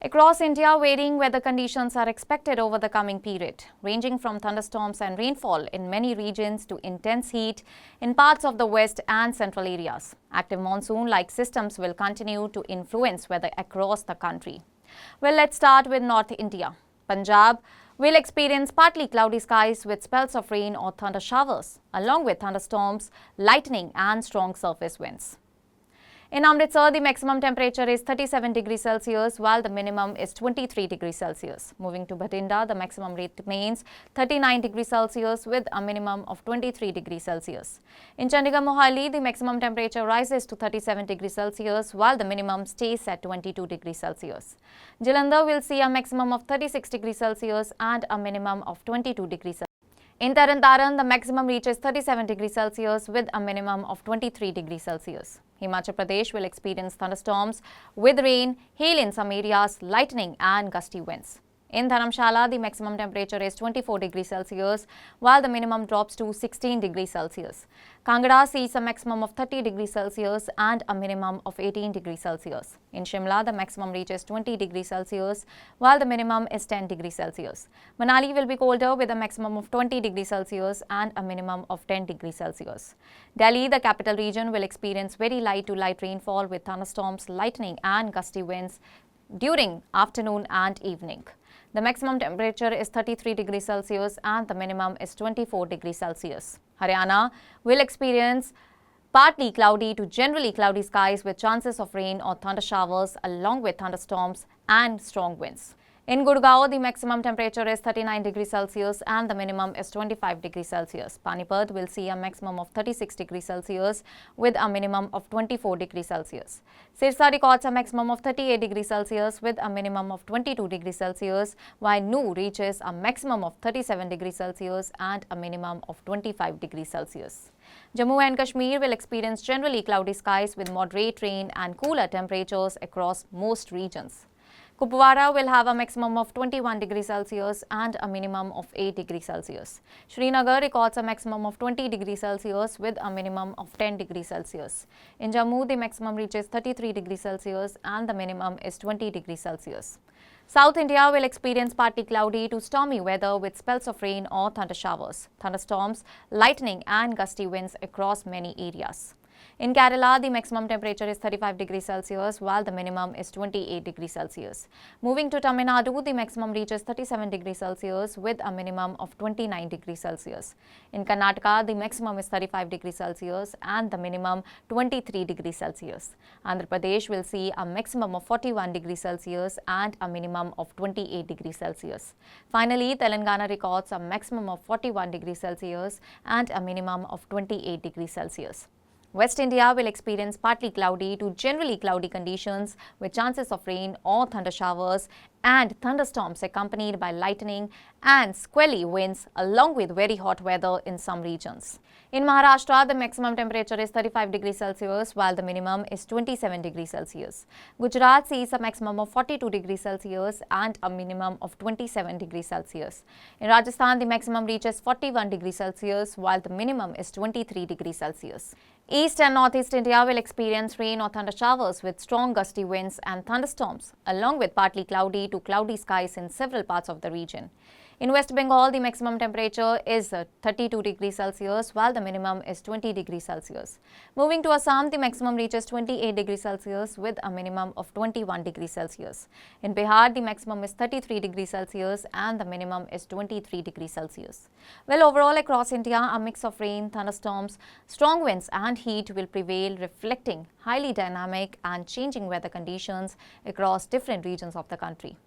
Across India, varying weather conditions are expected over the coming period, ranging from thunderstorms and rainfall in many regions to intense heat in parts of the west and central areas. Active monsoon-like systems will continue to influence weather across the country. Well, let's start with North India. Punjab will experience partly cloudy skies with spells of rain or thunder showers, along with thunderstorms, lightning and strong surface winds. In Amritsar, the maximum temperature is 37 degrees Celsius, while the minimum is 23 degrees Celsius. Moving to Bathinda, the maximum remains 39 degrees Celsius with a minimum of 23 degrees Celsius. In Chandigarh Mohali, the maximum temperature rises to 37 degrees Celsius, while the minimum stays at 22 degrees Celsius. Jalandhar will see a maximum of 36 degrees Celsius and a minimum of 22 degrees Celsius. In Taran, the maximum reaches 37 degrees Celsius with a minimum of 23 degrees Celsius. Himachal Pradesh will experience thunderstorms with rain, hail in some areas, lightning and gusty winds. In Dharamshala, the maximum temperature is 24 degrees Celsius, while the minimum drops to 16 degrees Celsius. Kangra sees a maximum of 30 degrees Celsius and a minimum of 18 degrees Celsius. In Shimla, the maximum reaches 20 degrees Celsius, while the minimum is 10 degrees Celsius. Manali will be colder with a maximum of 20 degrees Celsius and a minimum of 10 degrees Celsius. Delhi, the capital region, will experience very light to light rainfall with thunderstorms, lightning and gusty winds during afternoon and evening. The maximum temperature is 33 degrees Celsius and the minimum is 24 degrees Celsius. Haryana will experience partly cloudy to generally cloudy skies with chances of rain or thunder showers along with thunderstorms and strong winds. In Gurgaon, the maximum temperature is 39 degrees Celsius and the minimum is 25 degrees Celsius. Panipat will see a maximum of 36 degrees Celsius with a minimum of 24 degrees Celsius. Sirsa records a maximum of 38 degrees Celsius with a minimum of 22 degrees Celsius, while Nuh reaches a maximum of 37 degrees Celsius and a minimum of 25 degrees Celsius. Jammu and Kashmir will experience generally cloudy skies with moderate rain and cooler temperatures across most regions. Kupwara will have a maximum of 21 degrees Celsius and a minimum of 8 degrees Celsius. Srinagar records a maximum of 20 degrees Celsius with a minimum of 10 degrees Celsius. In Jammu, the maximum reaches 33 degrees Celsius and the minimum is 20 degrees Celsius. South India will experience partly cloudy to stormy weather with spells of rain or thunder showers, thunderstorms, lightning and gusty winds across many areas. In Kerala, the maximum temperature is 35 degrees Celsius, while the minimum is 28 degrees Celsius. Moving to Tamil Nadu, the maximum reaches 37 degrees Celsius with a minimum of 29 degrees Celsius. In Karnataka, the maximum is 35 degrees Celsius and the minimum 23 degrees Celsius. Andhra Pradesh will see a maximum of 41 degrees Celsius and a minimum of 28 degrees Celsius. Finally, Telangana records a maximum of 41 degrees Celsius and a minimum of 28 degrees Celsius. West India will experience partly cloudy to generally cloudy conditions with chances of rain or thunder showers and thunderstorms accompanied by lightning and squally winds along with very hot weather in some regions. In Maharashtra, the maximum temperature is 35 degrees Celsius while the minimum is 27 degrees Celsius. Gujarat sees a maximum of 42 degrees Celsius and a minimum of 27 degrees Celsius. In Rajasthan, the maximum reaches 41 degrees Celsius while the minimum is 23 degrees Celsius. East and Northeast India will experience rain or thunder showers with strong gusty winds and thunderstorms, along with partly cloudy to cloudy skies in several parts of the region. In West Bengal, the maximum temperature is 32 degrees Celsius while the minimum is 20 degrees Celsius. Moving to Assam, the maximum reaches 28 degrees Celsius with a minimum of 21 degrees Celsius. In Bihar, the maximum is 33 degrees Celsius and the minimum is 23 degrees Celsius. Well, overall across India, a mix of rain, thunderstorms, strong winds and heat will prevail, reflecting highly dynamic and changing weather conditions across different regions of the country.